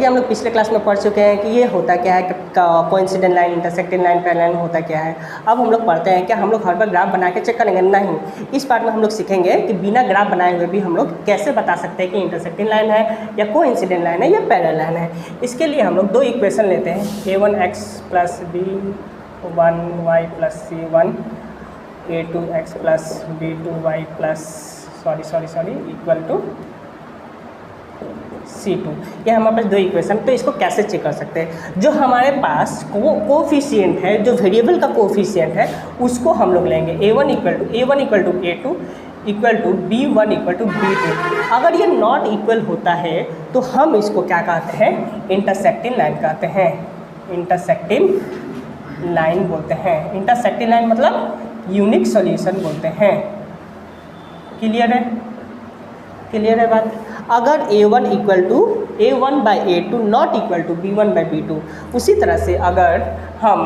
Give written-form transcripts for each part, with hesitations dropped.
कि हम लोग पिछले क्लास में पढ़ चुके हैं कि ये होता क्या है, coincident line, intersecting line, parallel line होता क्या है। अब हम लोग पढ़ते हैं कि हम लोग हर बार ग्राफ बना के चेक करेंगे, नहीं। इस पार्ट में हम लोग सीखेंगे कि बिना ग्राफ बनाए हुए भी हम लोग कैसे बता सकते हैं कि इंटरसेक्टिंग लाइन है या कोइंसिडेंट लाइन है या पैरेलल लाइन है। इसके लिए हम लोग दो इक्वेशन लेते हैं, a1x plus b1y plus c1, a2x plus b2y plus equal to c2। ये हमारे पास दो इक्वेशन। तो इसको कैसे चेक कर सकते हैं, जो हमारे पास कोफिशिएंट है, जो वेरिएबल का कोफिशिएंट है उसको हम लोग लेंगे a1 equal to a2 equal to b1 equal to b2। अगर ये नॉट इक्वल होता है तो हम इसको क्या कहते हैं, इंटरसेक्टिंग लाइन कहते हैं, इंटरसेक्टिंग लाइन बोलते हैं। इंटरसेक्टिंग लाइन मतलब यूनिक सॉल्यूशन बोलते हैं। क्लियर है बात। अगर a1 equal to a1 by a2 not equal to b1 by b2, उसी तरह से अगर हम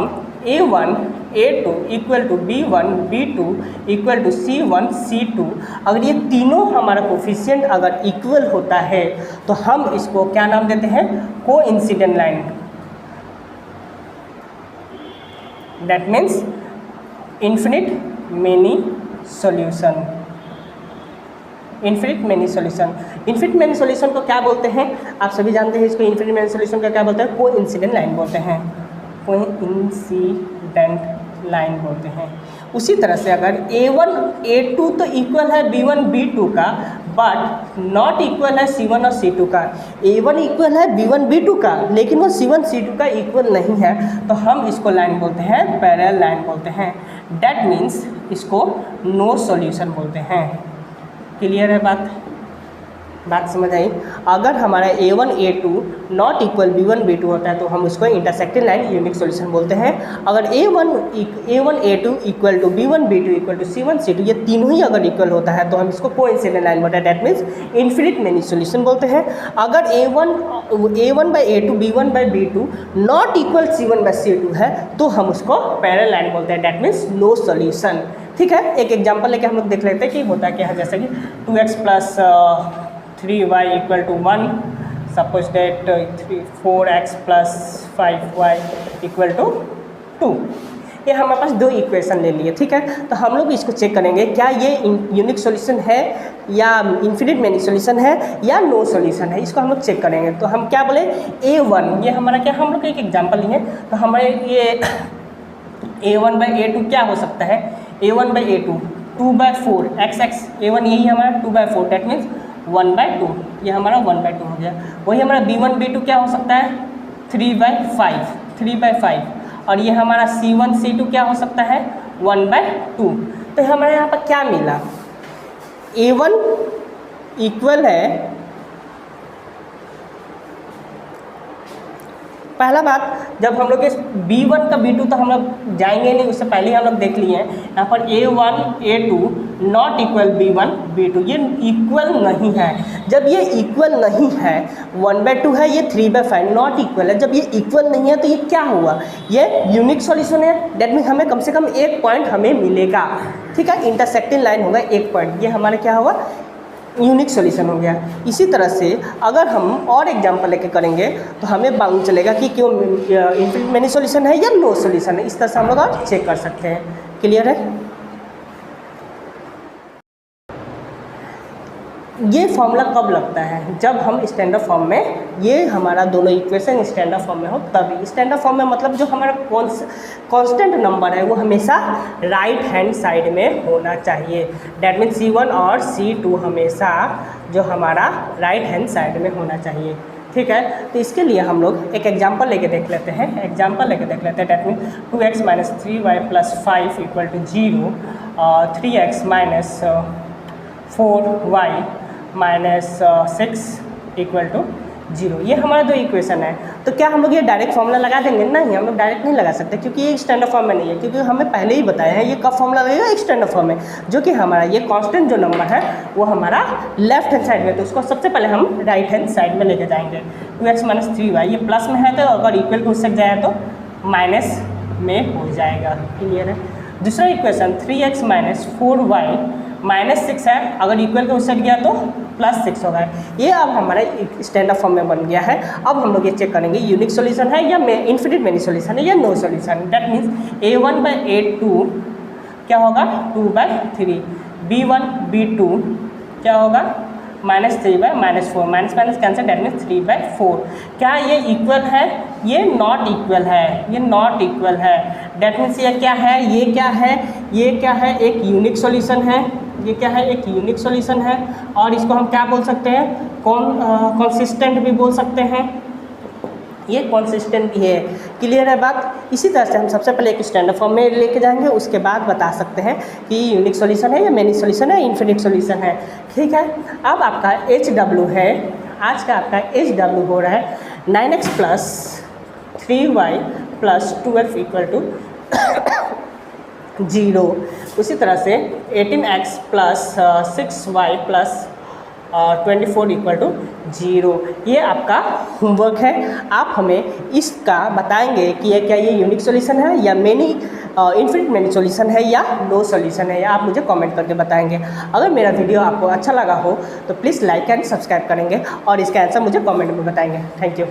a1 a2 equal to b1 b2 equal to c1 c2, अगर ये तीनों हमारा कोफिशिएंट अगर इक्वल होता है तो हम इसको क्या नाम देते हैं, coincident line. That means infinite many solution. Infinite many solution को क्या बोलते हैं, आप सभी जानते हैं इसको। इन्फिनिट मेनी सॉल्यूशन को क्या बोलते हैं, कोइंसिडेंट लाइन बोलते हैं, कोइंसिडेंट लाइन बोलते हैं। उसी तरह से अगर a1 a2 तो इक्वल है b1 b2 का, बट नॉट इक्वल है c1 और c2 का। a1 इक्वल है b1 b2 का, लेकिन वो c1 c2 का इक्वल नहीं है, तो हम इसको लाइन बोलते हैं, पैरेलल लाइन बोलते हैं। दैट मीन्स इसको नो सॉल्यूशन बोलते हैं। क्लियर है बात समझ आई। अगर हमारा a1 a2 not equal b1 b2 होता है तो हम उसको इंटरसेक्टिंग लाइन यूनिक सॉल्यूशन बोलते हैं। अगर a1 a2 equal to b1 b2 equal to c1 c2, ये तीनों ही अगर इक्वल होता है तो हम इसको कोइंसिडेंट लाइन बोलते हैं। That means infinite many solution बोलते हैं। अगर a1 by a2 b1 by b2 not equal c1 by c2 है तो हम उसको पैरेलल लाइन बोलते हैं। That means no solution. ठीक है, एक एग्जाम्पल लेके हम लोग देख लेते हैं कि होता क्या है। जैसे कि 2x plus 3y equal to 1, suppose that 4x plus 5y equal to 2। ये हमारे पास दो इक्वेशन ले लिए। ठीक है, तो हम लोग इसको चेक करेंगे क्या ये यूनिक सॉल्यूशन है या इन्फिनिट मेनी सॉल्यूशन है या नो सॉल्यूशन है, इसको हम लोग चेक करेंगे। तो हम क्या बोले, a1, ये हमारा क्या, हम लोग एक एग्जाम्पल लिए तो हमारे ये a1 बाई a2 क्या हो सकता है, a1 by a2 2/4 x a1 यही हमारा 2/4, डेट मीन्स 1/2, ये हमारा 1/2 हो गया। वही हमारा b1 b2 क्या हो सकता है, 3/5, और ये हमारा c1 c2 क्या हो सकता है, 1/2। तो हमारे यहाँ पर क्या मिला, a1 इक्वल है, पहला बात, जब हम लोग इस b1 का b2 तो हम लोग जाएंगे नहीं, उससे पहले ही हम लोग देख लिए हैं। यहाँ पर a1 a2 not equal b1 b2, ये इक्वल नहीं है। जब ये इक्वल नहीं है, 1/2 है, ये 3/5 नॉट इक्वल है। जब ये इक्वल नहीं है तो ये क्या हुआ, ये यूनिक सॉल्यूशन है। डेट मीन हमें कम से कम एक पॉइंट हमें मिलेगा। ठीक है, इंटरसेक्टिंग लाइन होगा एक पॉइंट, ये हमारा क्या होगा, यूनिक सॉल्यूशन हो गया। इसी तरह से अगर हम और एग्जांपल लेके करेंगे तो हमें मालूम चलेगा कि क्यों इन्फिनिट मेनी सॉल्यूशन है या नो सॉल्यूशन है। इस तरह से हम लोग और चेक कर सकते हैं। क्लियर है। ये फॉर्मूला कब लगता है, जब हम स्टैंडर्ड फॉर्म में, ये हमारा दोनों इक्वेशन स्टैंडर्ड फॉर्म में हो तभी। स्टैंडर्ड फॉर्म में मतलब जो हमारा कांस्टेंट नंबर है वो हमेशा राइट हैंड साइड में होना चाहिए। डैट मीन C1 और C2 हमेशा जो हमारा राइट हैंड साइड में होना चाहिए। ठीक है, तो इसके लिए हम लोग एक एग्जांपल लेके देख लेते हैं। That mean 2x minus 3y plus 5 equal to 0, 3x minus 4y minus 6 equal to 0। ये हमारा दो इक्वेशन है। तो क्या हम लोग ये डायरेक्ट फॉर्मूला लगा देंगे, नहीं, हम लोग डायरेक्ट नहीं लगा सकते, क्योंकि ये स्टैंडर्ड फॉर्म में नहीं है। क्योंकि हमें पहले ही बताया है ये कब फॉर्मूला लगेगा, स्टैंडर्ड फॉर्म में, जो कि हमारा ये कांस्टेंट जो नंबर है वो हमारा लेफ्ट हैंड साइड में। तो उसको सबसे पहले हम राइट हैंड साइड में लेके जाएंगे। 2x माइनस 3y, ये प्लस में है तो अगर इक्वल को उससे जाए तो माइनस में हो जाएगा। क्लियर है। दूसरा equation 3x minus 4y minus 6 है, अगर इक्वल के उस साइड गया तो प्लस 6 होगा। ये अब हमारा स्टैंडर्ड फॉर्म में बन गया है। अब हम लोग ये चेक करेंगे यूनिक सॉल्यूशन है या इन्फिनिट मैनी सॉल्यूशन है या no solution. That means A1/A2 क्या होगा 2/3, B1 B2 क्या होगा -3/-4, minus minus cancel, that means 3/4। क्या ये इक्वल है? ये नॉट इक्वल है, ये नॉट इक्वल है। दैट मीन्स ये क्या है? ये क्या है? ये क्या है? एक यूनिक सॉल्यूशन है। ये क्या है? एक यूनिक सॉल्यूशन है। और इसको हम क्या बोल सकते हैं? कॉन्सिस्टेंट भी बोल सकते हैं। ये कॉन्सिस्टेंट भी है। क्लियर है बात? इसी तरह से हम सबसे पहले एक स्टैंडर्ड फॉर्म में लेके जाएंगे, उसके बाद बता सकते हैं कि यूनिक सॉल्यूशन है या मैनी सॉल्यूशन है, इन्फिनिट सॉल्यूशन है। ठीक है। अब आपका HW है, आज का आपका HW हो रहा है 9x plus 3y plus 12 equal to 0। उसी तरह से 18x plus 6y plus 24 equal to 0। ये आपका होमवर्क है। आप हमें इसका बताएंगे कि क्या ये यूनिक सॉल्यूशन है या इन्फिनिट मैनी सॉल्यूशन है या नो सॉल्यूशन है, या आप मुझे कमेंट करके बताएंगे। अगर मेरा वीडियो आपको अच्छा लगा हो तो प्लीज़ लाइक एंड सब्सक्राइब करेंगे और इसका आंसर मुझे कमेंट में बताएंगे। Thank you.